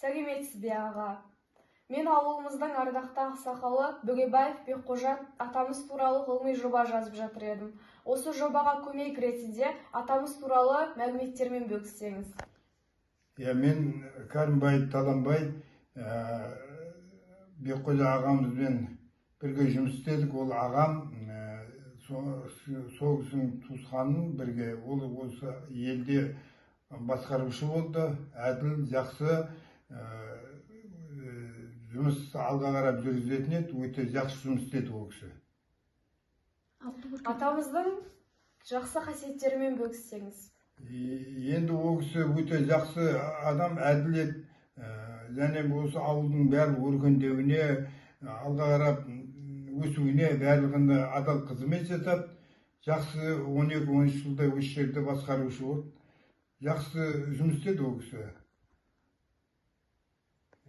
Сәлеметсіз бе аға. Мен ауылымыздың ардақты ақсақалы Бөгебаев Бекқожа атамыз туралы ғылыми жоба жазып жатыр едім. Осы жобаға көмек ретінде атамыз туралы мәліметтермен бөліссеңіз. Мен Кәрімбай Таланбай Бекқожа ағамызбен бірге жұмыс істедік. Ол ағам сол кісінің туысқанын бірге ол осы елде басқарушы болды. Әділ, жақсы жұмыс алға қарап жүргізетін еді. Өте жақсы жұмыс істеді ол кісі. Атамыздың жақсы қасиеттерімен бөліссеңіз. Енді ол кісі өте жақсы адам, әділет, және осы ауылдың бәрі өркендеуіне, алға қарап өсуіне барлығында адал қызмет жасап, жақсы 12-13 жылдай осы жерде басқарушы болды. Жақсы жұмыс істеді ол кісі.